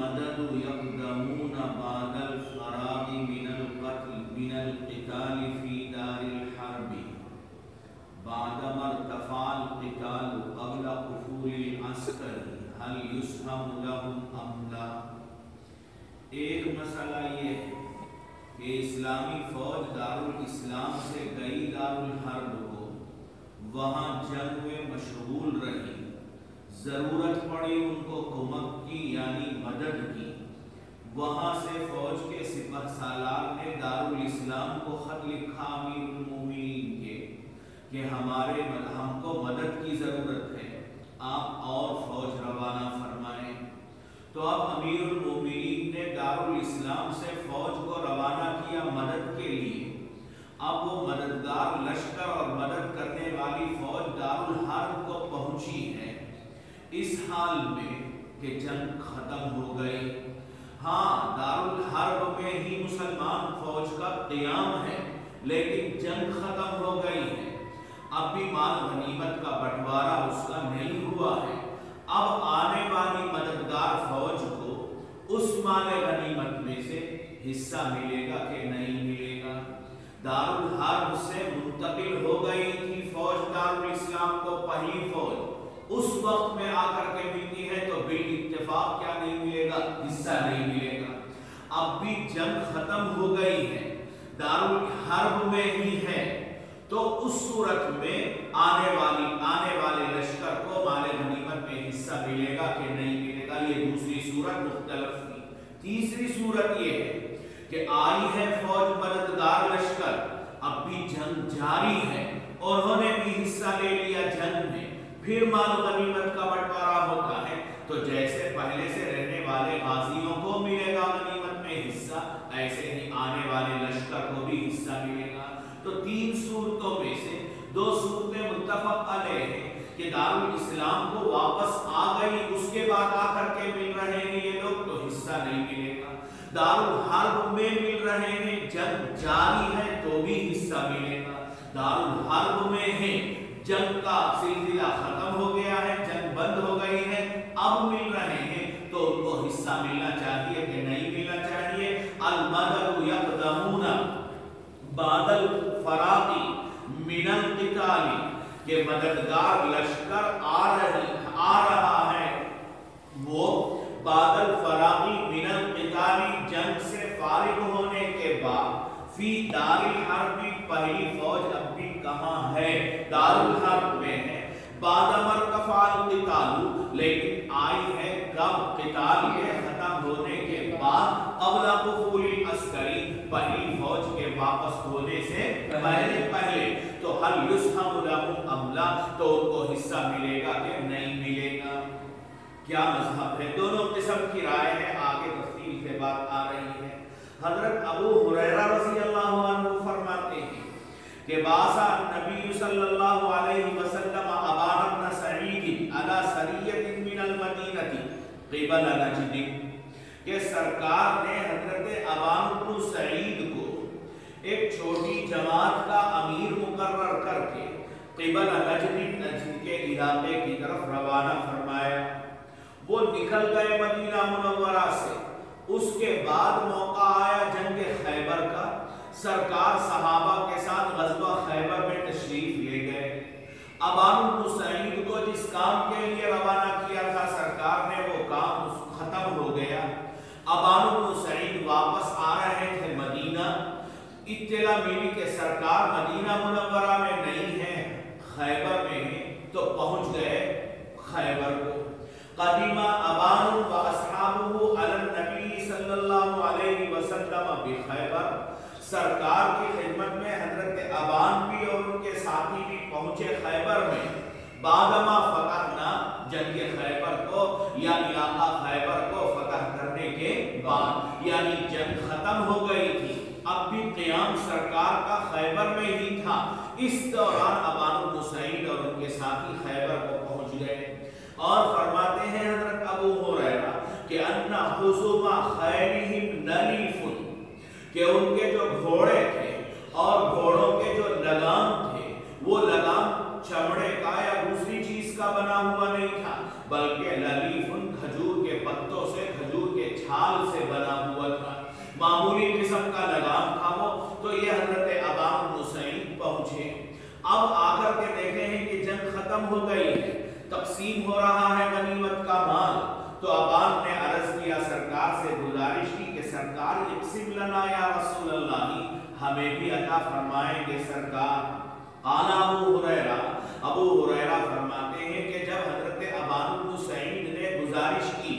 المدد يقدمون بعد الفراغ من القتال في دار الحرب بعدما ارتفع القتال قبل قفول العسكر هل يسهم لهم ام لا۔ ایک مسئلہ یہ ہے کہ اسلامی فوج دارالاسلام سے گئی دارالحرب کو، وہاں جنگ میں مشغول رہی، ضرورت پڑی ان کو کمک کی یعنی مدد کی، وہاں سے فوج کے سپہ سالار نے دارالاسلام کو خط لکھا امیر المومنین کے کہ ہم کو مدد کی ضرورت ہے، آپ اور فوج روانہ فرمائیں۔ تو اب امیر المومنین نے دارالاسلام سے فوج کو روانہ کیا مدد کے لیے۔ اب وہ مددگار لشکر اور مدد کرنے والی فوج دارالحرب کو پہنچی ہے، اس حال میں کہ جنگ ختم ہو گئی۔ ہاں، دارالحرب میں ہی مسلمان فوج کا قیام ہے، لیکن جنگ ختم ہو گئی ہے، اب بھی مال غنیمت کا بٹوارا اس کا نہیں ہوا ہے۔ اب آنے والی مددگار فوج کو اس مال غنیمت میں سے حصہ ملے گا کہ نہیں ملے گا۔ دارالحرب سے منتقل ہو گئی تھی فوج دارالاسلام کو، پہلی فوج اس وقت میں آ کر کے ملتی ہے تو بالاتفاق کیا نہیں ملے گا؟ حصہ نہیں ملے گا۔ اب بھی جنگ ختم ہو گئی ہے، دارالحرب میں ہی ہے، تو اس صورت میں آنے والے لشکر کو مال غنیمت میں حصہ ملے گا کہ نہیں ملے گا، یہ دوسری صورت مختلف تھی۔ تیسری صورت یہ ہے کہ آئی ہے فوج مددگار لشکر، اب بھی جنگ جاری ہے، انہوں نے بھی حصہ لے لیا جنگ میں، پھر مال غنیمت کا بٹوارا ہوتا ہے، تو جیسے پہلے سے رہنے والے غازیوں کو ملے گا غنیمت میں حصہ، ایسے ہی آنے والے لشکر کو بھی حصہ ملے گا۔ تو تین صورتوں میں سے دو صورتیں متفق علیہ ہیں کہ دارالاسلام کو واپس آ گئی، اس کے بعد آ کر کے مل رہے ہیں یہ لوگ تو حصہ نہیں ملے گا۔ دارالحرب میں مل رہے ہیں، جنگ جاری ہے تو بھی حصہ ملے گا۔ دارالحرب میں ہیں، جنگ کا سلسلہ ختم ہو گیا ہے، جنگ بند ہو گئی ہے، اب مل رہے ہیں تو ان کو حصہ ملنا چاہیے کہ نہیں ملنا چاہیے۔ المدد یقدمون بعد الفراغ من القتال، کہ مددگار لشکر آ رہا ہے، وہ بعد الفراغ من القتال، جنگ سے فارغ ہونے کے بعد، فی دار الحرب، پہلی فوج اب بھی کہاں ہے؟ دارالحرب میں ہے۔ بعد مرتفع القتال، لیکن آئی ہے کب؟ قتال کے ختم ہونے کے بعد، قبل قفول العسکری، پہلی فوج کے واپس ہونے سے پہلے، تو هل يسهم لهم ام لا، تو ان کو حصہ ملے گا کہ نہیں ملے گا۔ کیا مذہب ہے؟ دونوں قسم کی رائے ہے، آگے تفصیل سے بات آ رہی ہے۔ حضرت ابو ہریرہ رضی اللہ عنہ فرماتے ہیں کہ بعث النبی صلی اللہ علیہ وسلم ابان بن سعید علی سریۃ من المدینہ قبل نجد، کہ سرکار نے حضرت ابان بن سعید کو ایک چھوٹی جماعت کا امیر مقرر کر کے قبل نجد کے علاقے کی طرف روانہ فرمایا۔ وہ نکل گئے مدینہ منورہ سے۔ اس کے بعد موقع آیا جنگ خیبر کا، سرکار صحابہ کے ساتھ غزوہ خیبر میں تشریف لے گئے۔ ابان بن سعید کو جس کام کے لیے روانہ کیا تھا سرکار نے، وہ کام ختم ہو گیا۔ ابان بن سعید واپس آ رہے تھے مدینہ، اطلاع ملی کہ سرکار مدینہ منورہ میں نہیں ہے، خیبر میں ہیں، تو پہنچ گئے خیبر کو۔ قدیم ابان و اصحابہ علی النبی صلی اللہ علیہ وسلم بخیبر، سرکار کی خدمت میں حضرت ابان بھی اور ان کے ساتھی بھی پہنچے خیبر میں۔ بعدما فتحنا، جنگ خیبر کو یا علاقہ خیبر کو فتح کرنے کے بعد، یعنی جنگ ختم ہو گئی تھی، اب بھی قیام سرکار کا خیبر میں ہی تھا۔ اس دوران ابان بن سعید اور ان کے ساتھی خیبر کو پہنچ گئے، اور فرماتے ہیں حضرت ابو ہریرہ کہ ان حزم خیلہم نلیف، کہ ان کے جو گھوڑے تھے اور گھوڑوں کے جو لگام تھے، وہ لگام چمڑے کا یا دوسری چیز کا بنا ہوا نہیں تھا، بلکہ للیف، کھجور کے پتوں سے، کھجور کے قسم کا لگام تھا وہ، تو یہ حضرت ابان بن سعید پہنچے۔ اب آ کر کے دیکھے ہیں کہ جنگ ختم ہو گئی ہے، تقسیم ہو رہا ہے غنیمت کا مال، تو ابان نے عرض کیا، سرکار سے گزارش کی کہ سرکار اقسم لنا یا رسول اللہ، ہمیں بھی عطا فرمائیں گے سرکار۔ قال ابو ہریرہ فرماتے ہیں کہ جب حضرت ابان بن سعید نے گزارش کی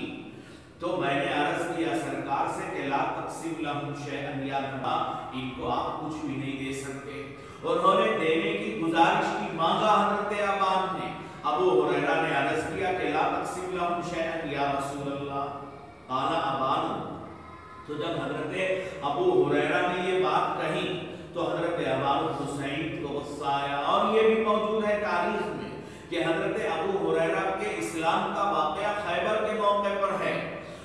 تو میں نے عرض کیا سرکار سے کہ لا تقسم لهم شیئا یا نبا، ان کو آپ کچھ بھی نہیں دے سکتے۔ انہوں نے دینے کی گزارش کی، مانگا حضرت ابان نے۔ ابو ہریرہ نے عرض کیا کہ لا تقسم لهم شیئا یا رسول اللہ۔ قال ابان، تو جب حضرت ابو ہریرہ نے یہ بات کہی تو حضرت ابان بن سعید کو غصہ آیا، اور یہ بھی موجود ہے تاریخ میں کہ حضرت ابو ہریرہ کے اسلام کا واقعہ خیبر کے موقع پر ہے،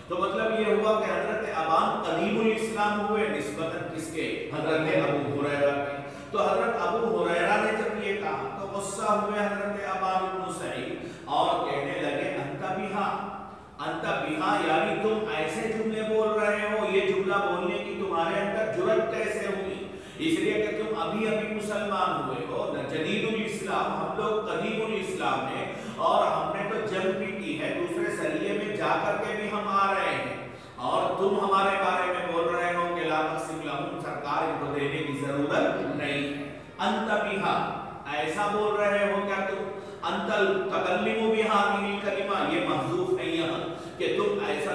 تو مطلب یہ ہوا کہ حضرت ابان قدیم الاسلام ہوئے نسبتاً کس کے؟ حضرت ابو ہریرہ کے۔ تو حضرت ابو ہریرہ نے جب یہ کہا تو غصہ ہوئے حضرت ابان بن سعید اور کہنے لگے انت بہا، یعنی تم ایسے جملے بول رہے ہو، یہ جملہ بولنے کی تمہارے اندر جرأت کیسے ہوئی؟ اس لیے کہ تم ابھی مسلمان ہوئے ہو، جدید الاسلام، ہم لوگ قدیم الاسلام ہیں، اور ہم نے تو جنگ بھی کی ہے، دوسرے سریے میں جا کر کے بھی ہم آ رہے ہیں، اور تم ہمارے بارے میں بول رہے ہو کہ لا تقسم لهم، سرکار ان کو دینے کی ضرورت نہیں ہے۔ انت بہا، ایسا بول رہے ہو کیا تم؟ انت تکلم بهذه الکلمہ، یہ محذوف ہے یہاں کہ تم ایسا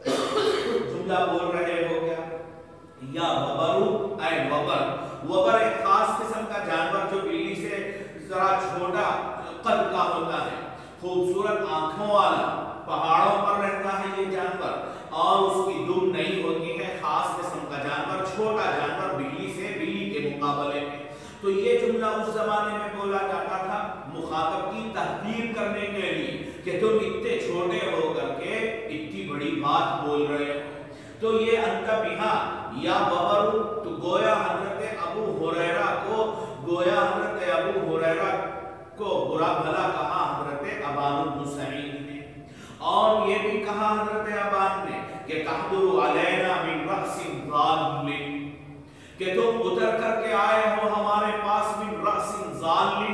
جملہ بول رہے ہو کیا؟ یا وبر، اے وبر ایک خاص قسم کا جانور جو بلی سے ذرا چھوٹا قد کا ہوتا ہے، خوبصورت آنکھوں والا، پہاڑوں پر رہتا ہے یہ جانور، اور اس کی دم نہیں ہوتی ہے، خاص قسم کا جانور، چھوٹا جانور بلی کے مقابلے میں۔ تو یہ جملہ اس زمانے میں بولا جاتا تھا مخاطب کی تحقیر کرنے کے لیے کہ تم اتنے چھوٹے ہو کر کے اتنی بڑی بات بول رہے ہو۔ تو یہ انت بہا یا وبر، تو گویا حضرت ابو ہریرہ کو برا بھلا کہا حضرت ابان بن سعید نے، اور یہ بھی کہا حضرت ابان نے کہ تحضر علینا من رأس ضال، کہ تم اتر کر کے آئے ہو ہمارے پاس من رأس ضال،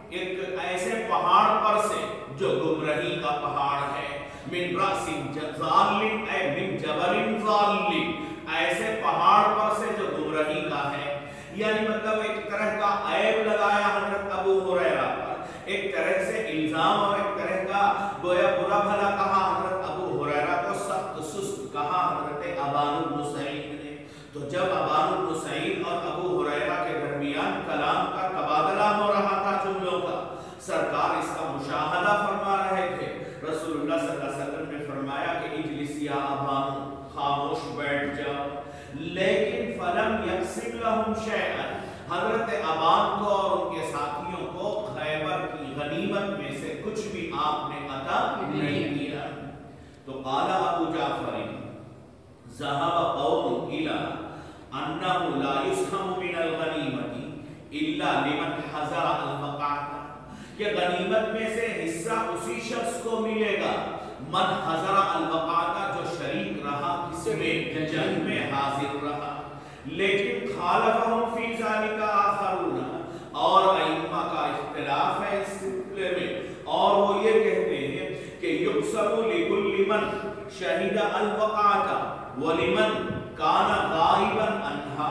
ایک ایسے پہاڑ پر سے جو گمراہی کا پہاڑ ہے، من رأس ضال اے من جبل ضال، ایسے پہاڑ پر سے جو گمراہی کا ہے، یعنی مطلب ایک طرح کا عیب لگایا حضرت ابو ہریرہ پر، ایک طرح سے الزام اور ایک طرح کا گویا برا بھلا کہا حضرت ابو ہریرہ کو، سخت سست کہا حضرت ابان بن سعید نے۔ تو جب ابان بن سعید اور ابو ہریرہ کے درمیان کلام کا تبادلہ ہو رہا تھا جملوں کا، سرکار اس کا مشاہدہ فرما رہے تھے۔ رسول اللہ صلی اللہ علیہ وسلم نے فرمایا کہ اجلس یا ابان، خاموش بیٹھ جاؤ، لیکن فلم یقسم لهم شیئا، حضرت ابان کو اور ان کے ساتھیوں کو خیبر کی غنیمت میں سے کچھ بھی آپ نے عطا نہیں کیا۔ تو قال ابو جعفر ذهب قوم الى انه لا يسهم من الغنیمت الا لمن حضر الوقعۃ، کہ غنیمت میں سے حصہ اسی شخص کو ملے گا من حضر الوقعۃ، جو شریک رہا کس میں؟ جنگ میں حاضر رہا۔ لیکن خالفہم فی ذلک آخرون، اور ائمہ کا اختلاف ہے اس سلسلے میں، اور وہ یہ کہتے ہیں کہ یقسم لکل من شہد الوقعۃ ولمن کان غائبا عنہا،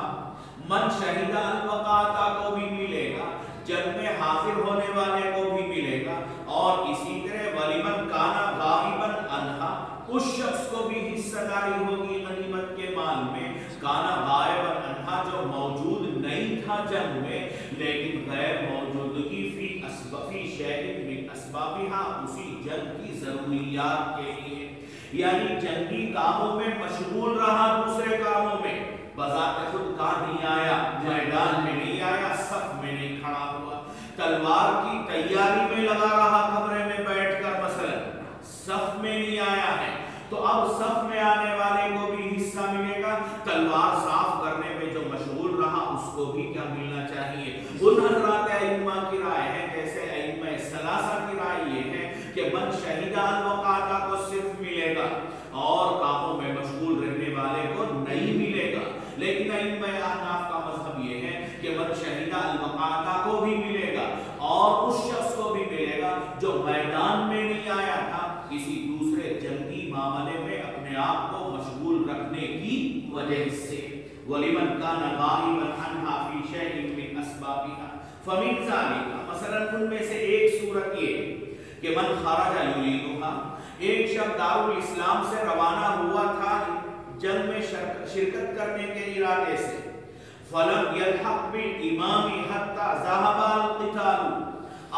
من شہد الوقعۃ کو بھی ملے گا، جنگ میں حاضر ہونے والے کو بھی ملے گا، اور اسی طرح ولیمن کانا غائبا عنہا، اس شخص کو بھی حصہ داری ہوگی غنیمت کے مال میں، کانا غائبا عنہا، جو موجود نہیں تھا جنگ میں لیکن غیر موجودگی فی شیء من اسبابہا، اسی جنگ کی ضروریات کے لیے، یعنی جنگی کاموں میں مشغول رہا، دوسرے کاموں میں، بذات خود کام نہیں آیا، میدان میں نہیں آیا، صف میں نہیں کھڑا ہوا، تلوار کی تیاری میں لگا رہا کمرے میں بیٹھ کر، مثلا صف میں نہیں آیا ہے، تو اب صف میں آنے والے کو بھی حصہ ملے گا، تلوار صاف کرنے میں جو مشغول رہا اس کو بھی کیا ملنا چاہیے۔ ان حضرات ائمہ کی رائے ہے، جیسے ائمہ ثلاثہ کی رائے یہ ہے کہ من شہید الوقعۃ کو صرف ملے گا، اور کاموں میں مشغول رہنے والے کسی دوسرے جنگی معاملے میں اپنے آپ کو مشغول رکھنے کی وجہ سے. وَلِمَنْ كَانَ غَائِبًا عَنْهَا فِي شَيْءٍ مِّنْ أَسْبَابِهَا فَمِنْ ذَلِكَ مثلا ان میں سے ایک صورت یہ کہ من خرج يريدها، ایک شخص دارالاسلام سے روانہ ہوا تھا جنگ میں شرکت کرنے کے ارادے سے. فَلَمْ يَلْحَقْ بِالْإِمَامِ حَتَّى ذَهَبَ الْقِتَالُ،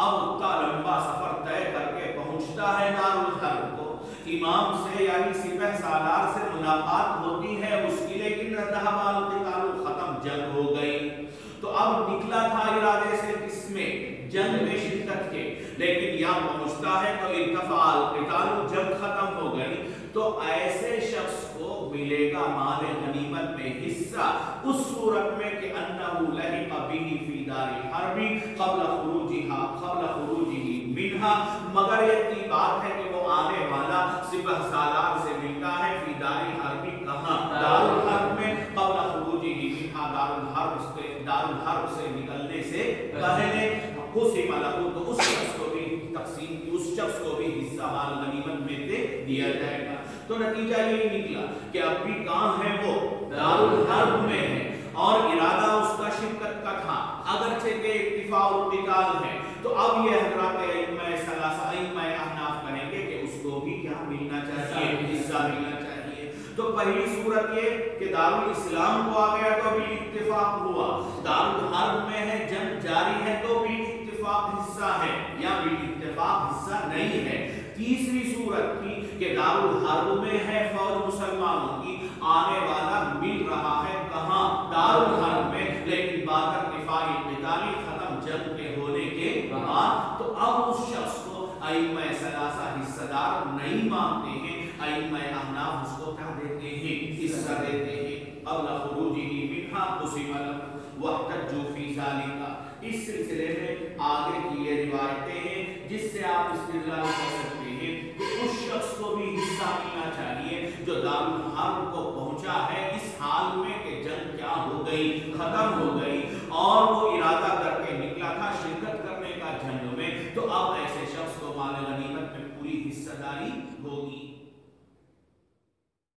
اب اتنا لمبا سفر طے کر کے پہنچتا ہے دارالحرب کو، امام سے یعنی سپہ سالار سے ملاقات ہوتی ہے اس کی، لیکن ذهب القتال، ختم جنگ ہو گئی. تو اب نکلا تھا ارادے سے کس میں؟ جنگ میں شرکت کے، لیکن یہاں پہنچتا ہے تو ارتفع القتال، جنگ ختم ہو گئی. تو ایسے شخص کو ملے گا مال غنیمت میں حصہ اس صورت میں کہ انہو لحق به فی دار الحرب قبل خروجہ منها، مگر یہ بات ہے کہ وہ آنے والا سپہ سالار سے ملتا ہے فی دار الحرب، کہاں؟ دار الحرب میں، قبل خروجہ منها، دار الحرب سے نکلنے سے پہلے. قسم لہ، تو اس شخص کو بھی تقسیم کی، اس شخص کو بھی حصہ مال غنیمت میں سے دیا جائے گا. تو نتیجہ یہ نکلا کہ اب بھی کہاں ہے وہ؟ دارالحرب میں ہے، اور ارادہ اس کا شرکت کا تھا، اگرچہ کہ ارتفاع القتال ہے. تو اب یہ حضرات ائمہ ثلاثہ، ائمہ احناف کہیں گے کہ اس کو بھی کیا ملنا چاہیے؟ حصہ ملنا چاہیے. تو پہلی صورت یہ کہ دارالاسلام کو آ گیا تو بھی اتفاق ہوا، دارالحرب میں ہے، جنگ جاری ہے تو بھی اتفاق حصہ ہے، یا بھی اتفاق حصہ نہیں ہے. تیسری صورت تھی کہ دارالحرب میں ہے فوج مسلمانوں کی، آنے والا مل رہا ہے کہاں؟ دارالحرب میں، لیکن بعد ارتفاع القتال، ختم جنگ کے ہونے کے بعد. تو اب اس شخص کو ائمہ ثلاثہ حصہ دار نہیں مانتے ہیں، ائمہ احناف اس کو کیا دیتے ہیں؟ حصہ دیتے ہیں. قبل خروجہ منها قسم له واحتجوا في ذلك. اس سلسلے میں آگے کی یہ روایتیں ہیں جس سے آپ استدلال کر سکتے ہیں کہ اس شخص کو بھی حصہ ملنا چاہیے جو دارالحرب کو پہنچا ہے اس حال میں کہ جنگ کیا ہو گئی؟ ختم ہو